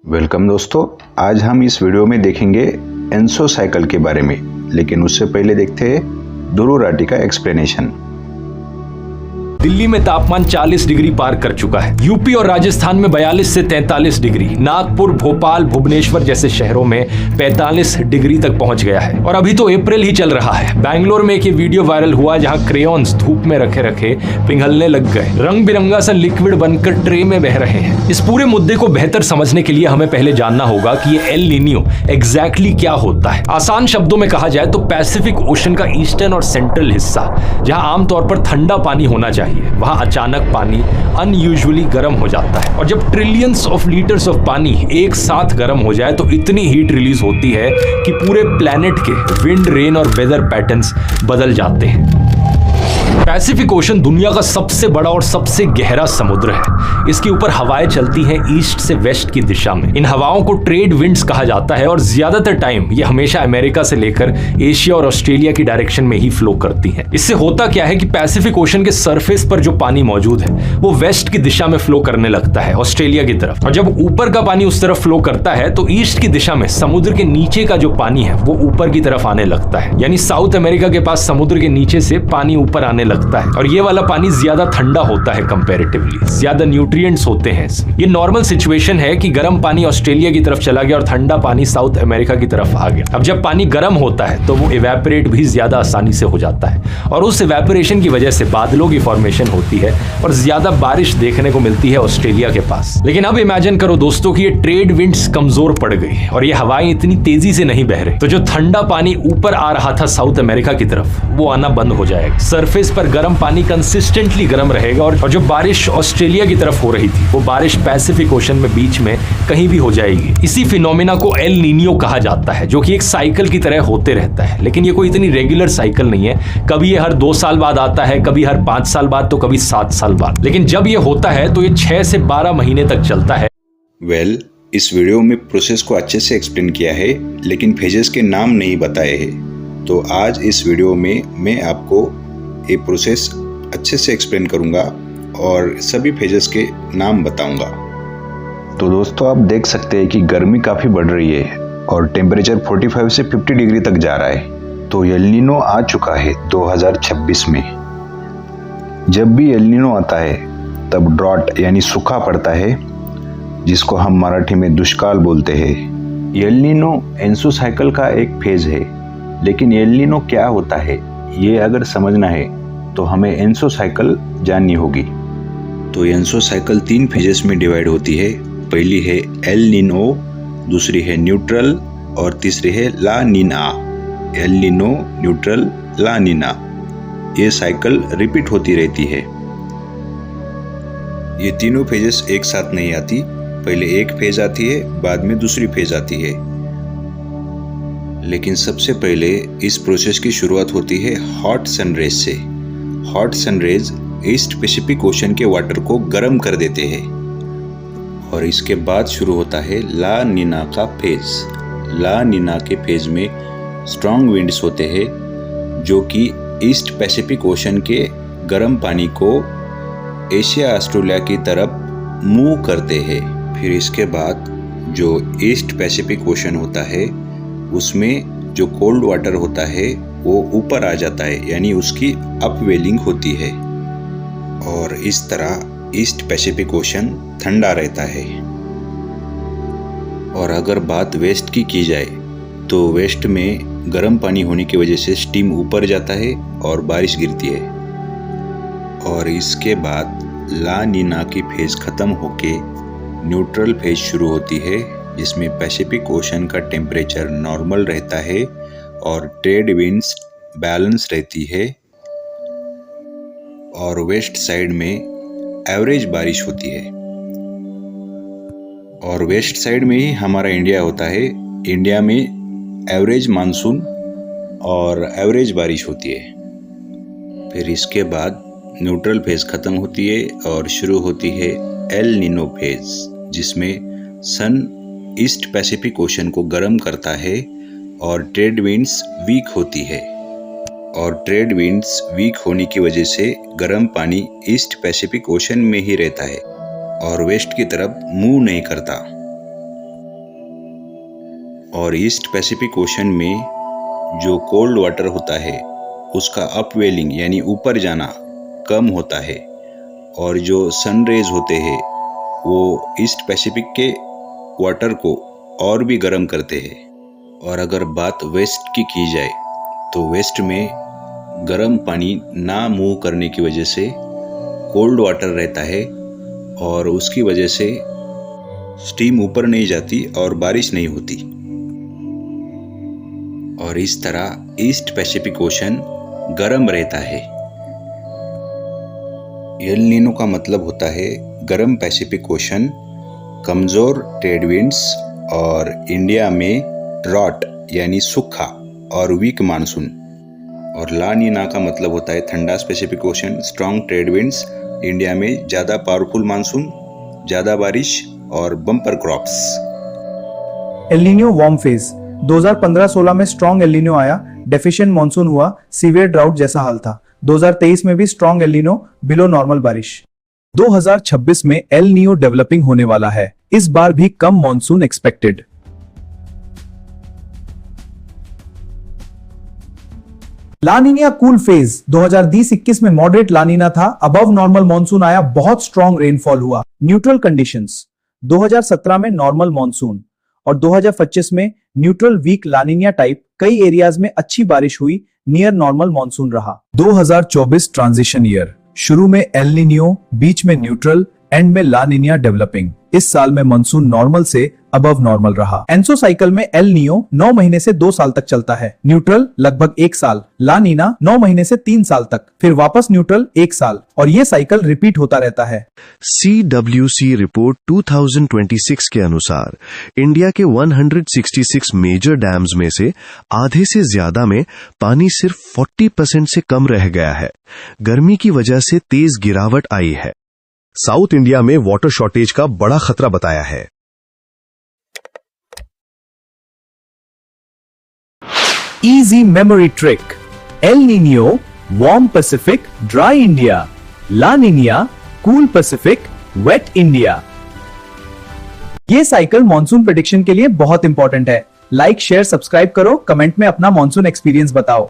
Welcome दोस्तों, आज हम इस वीडियो में देखेंगे एनसो साइकिल के बारे में, लेकिन उससे पहले देखते हैं ध्रुव राठी का एक्सप्लेनेशन। दिल्ली में तापमान 40 डिग्री पार कर चुका है। यूपी और राजस्थान में 42 से 43 डिग्री, नागपुर, भोपाल, भुवनेश्वर जैसे शहरों में 45 डिग्री तक पहुंच गया है। और अभी तो अप्रैल ही चल रहा है। बैंगलोर में एक वीडियो वायरल हुआ जहां क्रेयॉन्स धूप में रखे रखे पिघलने लग गए, रंग बिरंगा सा लिक्विड बनकर ट्रे में बह रहे हैं। इस पूरे मुद्दे को बेहतर समझने के लिए हमें पहले जानना होगा कि ये एल नीनियो एग्जैक्टली क्या होता है। आसान शब्दों में कहा जाए तो पैसिफिक ओशन का ईस्टर्न और सेंट्रल हिस्सा, जहां आमतौर पर ठंडा पानी होना चाहिए, वहां अचानक पानी अनयूजुअली गर्म हो जाता है। और जब ट्रिलियंस ऑफ लीटर्स ऑफ पानी एक साथ गर्म हो जाए तो इतनी हीट रिलीज होती है कि पूरे प्लेनेट के विंड, रेन और वेदर पैटर्न्स बदल जाते हैं। पैसिफिक ओशन दुनिया का सबसे बड़ा और सबसे गहरा समुद्र है। इसके ऊपर हवाएं चलती हैं ईस्ट से वेस्ट की दिशा में। इन हवाओं को ट्रेड विंड्स कहा जाता है और ज्यादातर टाइम ये हमेशा अमेरिका से लेकर एशिया और ऑस्ट्रेलिया की डायरेक्शन में ही फ्लो करती हैं। इससे होता क्या है कि पैसिफिक ओशन के सरफेस पर जो पानी मौजूद है वो वेस्ट की दिशा में फ्लो करने लगता है, ऑस्ट्रेलिया की तरफ। और जब ऊपर का पानी उस तरफ फ्लो करता है तो ईस्ट की दिशा में समुद्र के नीचे का जो पानी है वो ऊपर की तरफ आने लगता है। यानी साउथ अमेरिका के पास समुद्र के नीचे से पानी ऊपर आने लगता है और ये वाला पानी ज्यादा ठंडा होता है कंपैरेटिवली, ज्यादा न्यूट्रिएंट्स होते हैं इसमें। ये नॉर्मल सिचुएशन है कि गर्म पानी ऑस्ट्रेलिया की तरफ चला गया और ठंडा पानी साउथ अमेरिका की तरफ आ गया। अब जब पानी गर्म होता है तो वो इवेपोरेट भी ज्यादा आसानी से हो जाता है और उस इवेपोरेशन की वजह से बादलों की फॉर्मेशन होती है और ज्यादा बारिश देखने को मिलती है ऑस्ट्रेलिया के पास। लेकिन अब इमेजिन करो दोस्तों कि ये ट्रेड विंड्स कमजोर पड़ गई और ये हवाएं इतनी तेजी से नहीं बह रही, तो जो ठंडा पानी ऊपर आ रहा था साउथ अमेरिका की तरफ वो आना बंद हो जाएगा। सरफेस पर गर्म पानी कंसिस्टेंटली गर्म रहेगा और जो बारिश ऑस्ट्रेलिया की तरफ हो रही थी वो बारिश पैसिफिक ओशन में बीच में कहीं भी हो जाएगी। इसी फिनोमिना को एल नीनियो कहा जाता है, जो कि एक साइकिल की तरह होते रहता है। लेकिन ये कोई इतनी रेगुलर साइकिल नहीं है। कभी ये हर 2 साल बाद आता है, कभी हर 5 साल बाद, तो कभी 7 साल बाद। लेकिन जब ये होता है तो ये 6 से 12 महीने तक चलता है। इस वीडियो में प्रोसेस को अच्छे से एक्सप्लेन किया है, लेकिन फेजेस के नाम नहीं बताए हैं। तो आज इस वीडियो में मैं आपको ये प्रोसेस अच्छे से एक्सप्लेन करूंगा और सभी फेजेस के नाम बताऊंगा। तो दोस्तों, आप देख सकते हैं कि गर्मी काफ़ी बढ़ रही है और टेम्परेचर 45 से 50 डिग्री तक जा रहा है। तो एल नीनो आ चुका है 2026 में। जब भी एल नीनो आता है तब ड्रॉट यानी सूखा पड़ता है, जिसको हम मराठी में दुष्काल बोलते हैं। एल नीनो एनसो साइकिल का एक फेज है, लेकिन एल नीनो क्या होता है ये अगर समझना है तो हमें एनसो साइकिल जाननी होगी। तो एनसो साइकिल 3 फेजेस में डिवाइड होती है। पहली है एल नीनो, दूसरी है न्यूट्रल और तीसरी है ला नीना। एल नीनो, न्यूट्रल, ला नीना, ये साइकिल रिपीट होती रहती है। ये तीनों फेजेस एक साथ नहीं आती। पहले एक फेज आती है, बाद में दूसरी फेज आती है। लेकिन सबसे पहले इस प्रोसेस की शुरुआत होती है हॉट सनरेज से। Hot sun rays east Pacific ocean के वाटर को गर्म कर देते हैं और इसके बाद शुरू होता है ला नीना का फेज। ला नीना के फेज में स्ट्रॉन्ग विंड्स होते हैं जो कि ईस्ट पैसिफिक ओशन के गर्म पानी को एशिया ऑस्ट्रेलिया की तरफ मूव करते हैं। फिर इसके बाद जो ईस्ट पैसिफिक ओशन होता है उसमें जो कोल्ड वाटर होता है वो ऊपर आ जाता है, यानी उसकी अपवेलिंग होती है और इस तरह ईस्ट पैसिफिक ओशन ठंडा रहता है। और अगर बात वेस्ट की जाए तो वेस्ट में गर्म पानी होने की वजह से स्टीम ऊपर जाता है और बारिश गिरती है। और इसके बाद ला नीना की फेज खत्म होके न्यूट्रल फेज शुरू होती है, जिसमें पैसिफिक ओशन का टेम्परेचर नॉर्मल रहता है और ट्रेड विंड्स बैलेंस रहती है और वेस्ट साइड में एवरेज बारिश होती है। और वेस्ट साइड में ही हमारा इंडिया होता है। इंडिया में एवरेज मानसून और एवरेज बारिश होती है। फिर इसके बाद न्यूट्रल फेज खत्म होती है और शुरू होती है एल नीनो फेज, जिसमें सन ईस्ट पैसिफिक ओशन को गर्म करता है और ट्रेड विंड्स वीक होती है। और ट्रेड विंड्स वीक होने की वजह से गर्म पानी ईस्ट पैसिफिक ओशन में ही रहता है और वेस्ट की तरफ मूव नहीं करता। और ईस्ट पैसिफिक ओशन में जो कोल्ड वाटर होता है उसका अपवेलिंग यानी ऊपर जाना कम होता है, और जो सन रेज होते हैं वो ईस्ट पैसिफिक के वाटर को और भी गर्म करते हैं। और अगर बात वेस्ट की जाए तो वेस्ट में गर्म पानी ना मूव करने की वजह से कोल्ड वाटर रहता है, और उसकी वजह से स्टीम ऊपर नहीं जाती और बारिश नहीं होती। और इस तरह ईस्ट पैसिफिक ओशन गर्म रहता है। एल नीनो का मतलब होता है गर्म पैसिफिक ओशन, कमज़ोर ट्रेड विंड्स, और इंडिया में ड्रॉट यानी सूखा और वीक मानसून। और ला नीना का मतलब होता है ठंडा Pacific ocean, strong trade winds, India में ज़्यादा पावरफुल मानसून, ज़्यादा बारिश और bumper crops. El Nino warm phase 2015-16 में स्ट्रॉन्ग एल नीनो आया, डेफिशिएंट मॉनसून हुआ, सीवियर ड्राउट जैसा हाल था। 2023 में भी strong El Nino, below normal बारिश। 2026 में एल नीनो डेवलपिंग होने वाला है, इस बार भी कम मॉनसून एक्सपेक्टेड। ला नीना कूल फेज 2020-21 में मॉडरेट ला नीना था, अबव नॉर्मल मॉनसून आया, बहुत स्ट्रॉन्ग रेनफॉल हुआ। न्यूट्रल कंडीशंस 2017 में नॉर्मल मॉनसून और 2025 में न्यूट्रल वीक ला नीना टाइप, कई एरियाज में अच्छी बारिश हुई, नियर नॉर्मल मॉनसून रहा। 2024 ट्रांजिशन ईयर, शुरू में एल नीनो, बीच में न्यूट्रल, एंड में ला नीना डेवलपिंग। इस साल में मानसून नॉर्मल से अबव नॉर्मल रहा। एनसो साइकिल में एल नीनो 9 महीने से 2 साल तक चलता है, न्यूट्रल लगभग 1 साल, ला नीना 9 महीने से 3 साल तक, फिर वापस न्यूट्रल 1 साल, और ये साइकिल रिपीट होता रहता है। CWC रिपोर्ट 2026 के अनुसार इंडिया के 166 मेजर डैम्स में से आधे से ज्यादा में पानी सिर्फ 40% से कम रह गया है। गर्मी की वजह से तेज गिरावट आई है। साउथ इंडिया में वाटर शॉर्टेज का बड़ा खतरा बताया है। Easy memory trick: El Nino, warm Pacific, dry India. La Nina, cool Pacific, wet India. ये साइकिल मॉनसून प्रेडिक्शन के लिए बहुत इंपॉर्टेंट है। लाइक, शेयर, सब्सक्राइब करो, कमेंट में अपना मॉनसून एक्सपीरियंस बताओ।